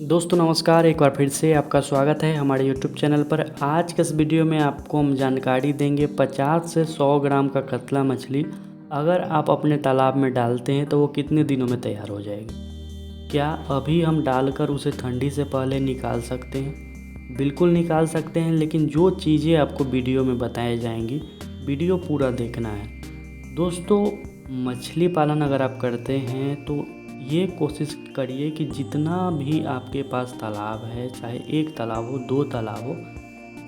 दोस्तों नमस्कार, एक बार फिर से आपका स्वागत है हमारे YouTube चैनल पर। आज के इस वीडियो में आपको हम जानकारी देंगे 50 से 100 ग्राम का कतला मछली अगर आप अपने तालाब में डालते हैं तो वो कितने दिनों में तैयार हो जाएगी। क्या अभी हम डालकर उसे ठंडी से पहले निकाल सकते हैं? बिल्कुल निकाल सकते हैं, लेकिन जो चीज़ें आपको वीडियो में बताई जाएंगी, वीडियो पूरा देखना है। दोस्तों, मछली पालन अगर आप करते हैं तो ये कोशिश करिए कि जितना भी आपके पास तालाब है, चाहे एक तालाब हो, 2 तालाब हो,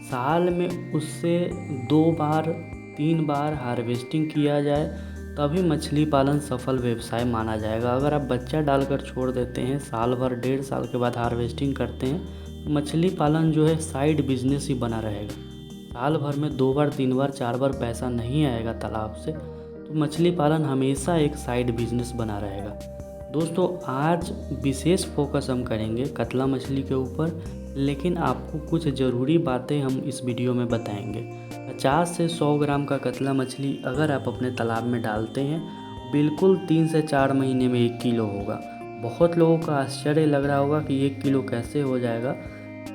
साल में उससे 2 बार 3 बार हार्वेस्टिंग किया जाए, तभी मछली पालन सफल व्यवसाय माना जाएगा। अगर आप बच्चा डालकर छोड़ देते हैं, साल भर 1.5 साल के बाद हार्वेस्टिंग करते हैं, तो मछली पालन जो है साइड बिजनेस ही बना रहेगा। साल भर में 2 बार 3 बार 4 बार पैसा नहीं आएगा तालाब से, तो मछली पालन हमेशा एक साइड बिजनेस बना रहेगा। दोस्तों, आज विशेष फोकस हम करेंगे कतला मछली के ऊपर, लेकिन आपको कुछ ज़रूरी बातें हम इस वीडियो में बताएंगे। 50 से 100 ग्राम का कतला मछली अगर आप अपने तालाब में डालते हैं, बिल्कुल 3 से 4 महीने में 1 किलो होगा। बहुत लोगों का आश्चर्य लग रहा होगा कि 1 किलो कैसे हो जाएगा।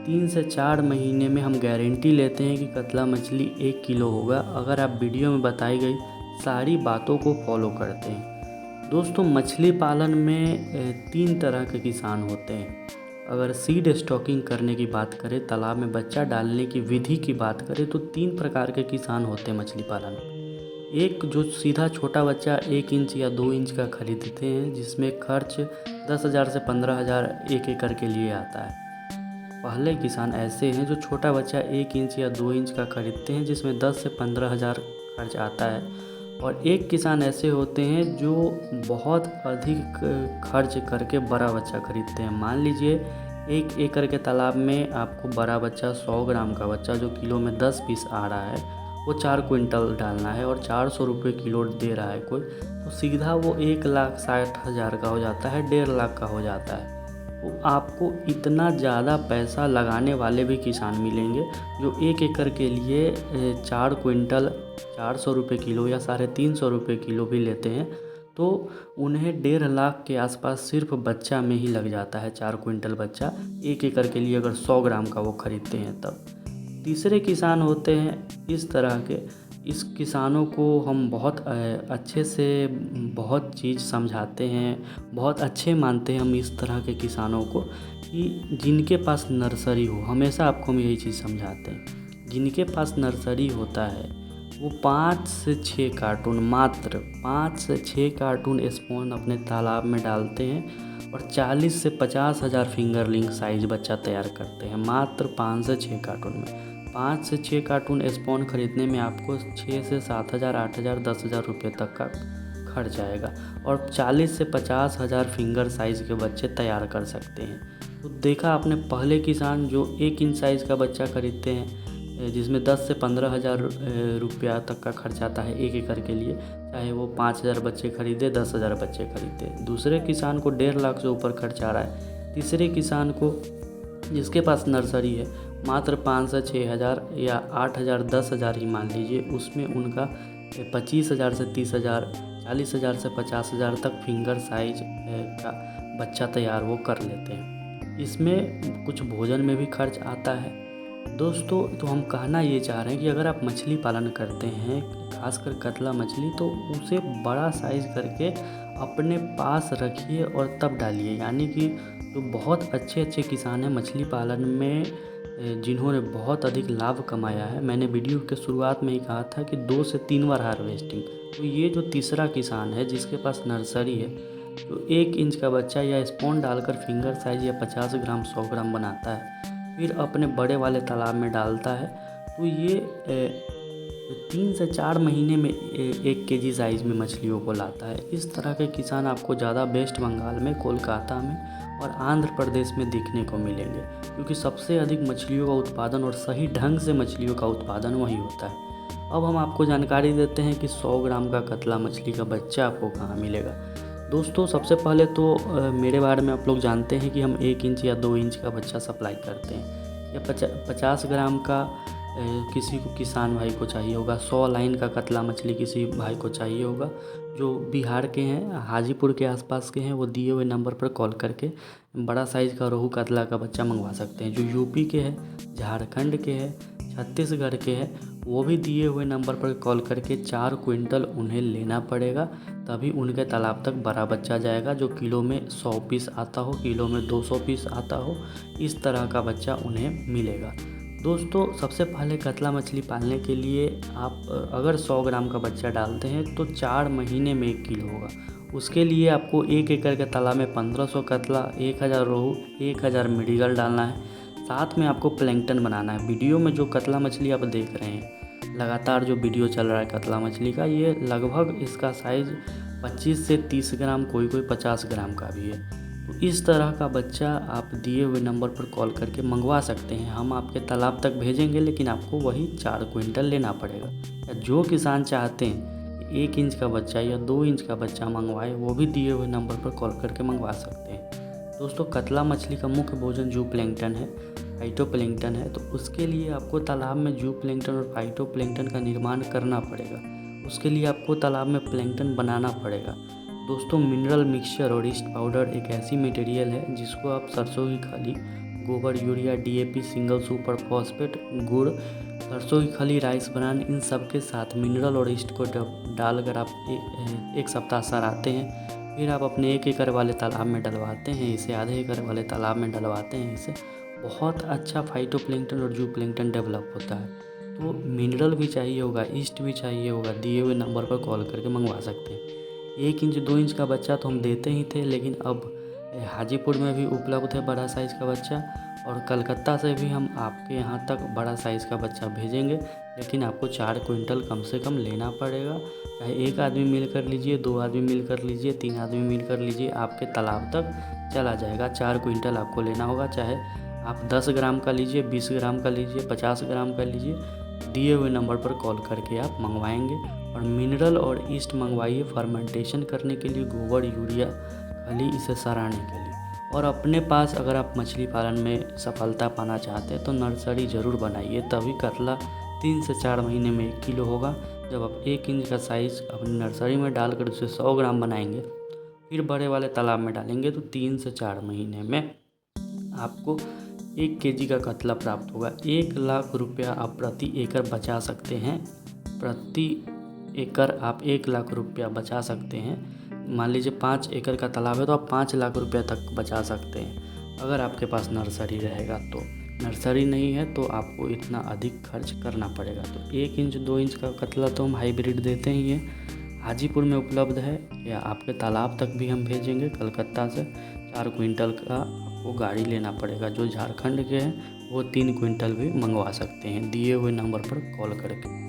3 से 4 महीने में हम गारंटी लेते हैं कि कतला मछली 1 किलो होगा, अगर आप वीडियो में बताई गई सारी बातों को फॉलो करते हैं। दोस्तों, मछली पालन में 3 तरह के किसान होते हैं। अगर सीड स्टॉकिंग करने की बात करें, तालाब में बच्चा डालने की विधि की बात करें, तो 3 प्रकार के किसान होते हैं मछली पालन में। एक जो सीधा छोटा बच्चा 1 इंच या 2 इंच का खरीदते हैं, जिसमें खर्च 10,000 से 15,000 1 एकड़ के लिए आता है। पहले किसान ऐसे हैं जो छोटा बच्चा 1 इंच या 2 इंच का खरीदते हैं, जिसमें 10 से 15,000 खर्च आता है। और एक किसान ऐसे होते हैं जो बहुत अधिक खर्च करके बड़ा बच्चा खरीदते हैं। मान लीजिए 1 एकड़ के तालाब में आपको बड़ा बच्चा 100 ग्राम का बच्चा जो किलो में 10 पीस आ रहा है, वो 4 क्विंटल डालना है और 400 रुपये किलो दे रहा है कोई, तो सीधा वो 1,60,000 का हो जाता है, 1.5 लाख का हो जाता है। तो आपको इतना ज़्यादा पैसा लगाने वाले भी किसान मिलेंगे जो 1 एकड़ के लिए 4 क्विंटल 400 रुपये किलो या 350 रुपये किलो भी लेते हैं, तो उन्हें 1.5 लाख के आसपास सिर्फ बच्चा में ही लग जाता है। 4 क्विंटल बच्चा 1 एकड़ के लिए अगर 100 ग्राम का वो खरीदते हैं तब। तीसरे किसान होते हैं इस तरह के। इस किसानों को हम बहुत अच्छे से बहुत चीज़ समझाते हैं, बहुत अच्छे मानते हैं हम इस तरह के किसानों को, कि जिनके पास नर्सरी हो। हमेशा आपको हम यही चीज़ समझाते हैं, जिनके पास नर्सरी होता है वो 5 से 6 कार्टून, मात्र 5 से 6 कार्टून स्पॉन अपने तालाब में डालते हैं और 40 से 50,000 फिंगरलिंग साइज बच्चा तैयार करते हैं, मात्र 5 से 6 कार्टून में। 5 से 6 कार्टून स्पॉन खरीदने में आपको 6 से 7,000 8,000 10,000 रुपये तक का खर्च आएगा और 40 से 50,000 फिंगर साइज़ के बच्चे तैयार कर सकते हैं। तो देखा आपने, पहले किसान जो 1 इंच साइज़ का बच्चा खरीदते हैं, जिसमें 10 से 15,000 रुपया तक का खर्च आता है 1 एकड़ के लिए, चाहे वो 5,000 बच्चे खरीदे, 10,000 बच्चे खरीदे। दूसरे किसान को 1.5 लाख से ऊपर खर्च आ रहा है। तीसरे किसान को, जिसके पास नर्सरी है, मात्र 5 से 6,000 या 8,000 10,000 ही मान लीजिए, उसमें उनका 25,000 से 30,000 40,000 से 50,000 तक फिंगर साइज का बच्चा तैयार वो कर लेते हैं। इसमें कुछ भोजन में भी खर्च आता है। दोस्तों, तो हम कहना ये चाह रहे हैं कि अगर आप मछली पालन करते हैं, खासकर कतला मछली, तो उसे बड़ा साइज़ करके अपने पास रखिए और तब डालिए। यानी कि जो बहुत अच्छे अच्छे किसान हैं मछली पालन में, जिन्होंने बहुत अधिक लाभ कमाया है, मैंने वीडियो के शुरुआत में ही कहा था कि 2 से 3 बार हार्वेस्टिंग। तो ये जो तीसरा किसान है जिसके पास नर्सरी है, जो 1 इंच का बच्चा या स्पॉन डालकर फिंगर साइज या 50 ग्राम 100 ग्राम बनाता है, फिर अपने बड़े वाले तालाब में डालता है, तो ये 3 से 4 महीने में 1 केजी साइज़ में मछलियों को लाता है। इस तरह के किसान आपको ज़्यादा वेस्ट बंगाल में, कोलकाता में और आंध्र प्रदेश में दिखने को मिलेंगे, क्योंकि सबसे अधिक मछलियों का उत्पादन और सही ढंग से मछलियों का उत्पादन वहीं होता है। अब हम आपको जानकारी देते हैं कि 100 ग्राम का कतला मछली का बच्चा आपको कहाँ मिलेगा। दोस्तों, सबसे पहले तो मेरे बारे में आप लोग जानते हैं कि हम 1 इंच या 2 इंच का बच्चा सप्लाई करते हैं, या 50 ग्राम का किसी को किसान भाई को चाहिए होगा, 100 लाइन का कतला मछली किसी भाई को चाहिए होगा जो बिहार के हैं, हाजीपुर के आसपास के हैं, वो दिए हुए नंबर पर कॉल करके बड़ा साइज़ का रोहू कतला का बच्चा मंगवा सकते हैं। जो यूपी के हैं, झारखंड के हैं, छत्तीसगढ़ के हैं, वो भी दिए हुए नंबर पर कॉल करके 4 क्विंटल उन्हें लेना पड़ेगा, तभी उनके तालाब तक बड़ा बच्चा जाएगा जो किलो में 100 पीस आता हो, किलो में 200 पीस आता हो, इस तरह का बच्चा उन्हें मिलेगा। दोस्तों, सबसे पहले कतला मछली पालने के लिए आप अगर 100 ग्राम का बच्चा डालते हैं तो 4 महीने में 1 किलो होगा। उसके लिए आपको 1 एकड़ के तालाब में 1500 कतला, 1000 रोहू, 1000 मृगल डालना है। साथ में आपको प्लैंकटन बनाना है। वीडियो में जो कतला मछली आप देख रहे हैं, लगातार जो वीडियो चल रहा है कतला मछली का, ये लगभग इसका साइज़ 25 से 30 ग्राम, कोई 50 ग्राम का भी है। तो इस तरह का बच्चा आप दिए हुए नंबर पर कॉल करके मंगवा सकते हैं। हम आपके तालाब तक भेजेंगे, लेकिन आपको वही 4 क्विंटल लेना पड़ेगा। या जो किसान चाहते हैं 1 इंच का बच्चा या 2 इंच का बच्चा मंगवाए, वो भी दिए हुए नंबर पर कॉल करके मंगवा सकते हैं। दोस्तों, कतला मछली का मुख्य भोजन जू प्लैंकटन है, फाइटोप्लैंकटन है। तो उसके लिए आपको तालाब में जू प्लैंकटन और फाइटोप्लैंकटन का निर्माण करना पड़ेगा। उसके लिए आपको तालाब में प्लैंकटन बनाना पड़ेगा। दोस्तों, मिनरल मिक्सचर और ईस्ट पाउडर एक ऐसी मटेरियल है जिसको आप सरसों की खली, गोबर, urea, DAP, single super phosphate, गुड़, सरसों की खली, राइस ब्रान, इन सब के साथ मिनरल और ईस्ट को डालकर आप एक सप्ताह सराते हैं। फिर आप अपने 1 एकड़ वाले तालाब में डलवाते हैं इसे, आधे एकड़ वाले तालाब में डलवाते हैं इसे। बहुत अच्छा फाइटोप्लैंकटन और जू प्लैंकटन डेवलप होता है। तो मिनरल भी चाहिए होगा, ईस्ट भी चाहिए होगा, दिए हुए नंबर पर कॉल करके मंगवा सकते हैं। 1 इंच 2 इंच का बच्चा तो हम देते ही थे, लेकिन अब हाजीपुर में भी उपलब्ध है बड़ा साइज़ का बच्चा, और कलकत्ता से भी हम आपके यहाँ तक बड़ा साइज़ का बच्चा भेजेंगे। लेकिन आपको 4 क्विंटल कम से कम लेना पड़ेगा। चाहे 1 आदमी मिल कर लीजिए, 2 आदमी मिल कर लीजिए, 3 आदमी मिल कर लीजिए, आपके तालाब तक चला जाएगा। 4 क्विंटल आपको लेना होगा। चाहे आप 10 ग्राम का लीजिए, 20 ग्राम का लीजिए, 50 ग्राम का लीजिए, दिए हुए नंबर पर कॉल करके आप मंगवाएंगे। और मिनरल और ईस्ट मंगवाइए फर्मेंटेशन करने के लिए, गोबर, यूरिया, खली, इसे सराने के लिए। और अपने पास अगर आप मछली पालन में सफलता पाना चाहते हैं तो नर्सरी ज़रूर बनाइए, तभी कतला 3 से 4 महीने में 1 किलो होगा। जब आप 1 इंच का साइज़ अपनी नर्सरी में डालकर उसे 100 ग्राम बनाएंगे, फिर बड़े वाले तालाब में डालेंगे, तो 3 से 4 महीने में आपको 1 केजी का कतला प्राप्त होगा। 1 लाख रुपया आप प्रति एकड़ बचा सकते हैं। प्रति एकड़ आप 1 लाख रुपया बचा सकते हैं। मान लीजिए 5 एकड़ का तालाब है तो आप 5 लाख रुपया तक बचा सकते हैं, अगर आपके पास नर्सरी रहेगा तो। नर्सरी नहीं है तो आपको इतना अधिक खर्च करना पड़ेगा। तो 1 इंच 2 इंच का कतला तो हम हाइब्रिड देते ही हैं, हाजीपुर में उपलब्ध है, या आपके तालाब तक भी हम भेजेंगे। कलकत्ता से 4 क्विंटल का आपको गाड़ी लेना पड़ेगा। जो झारखंड के हैं वो 3 क्विंटल भी मंगवा सकते हैं दिए हुए नंबर पर कॉल करके।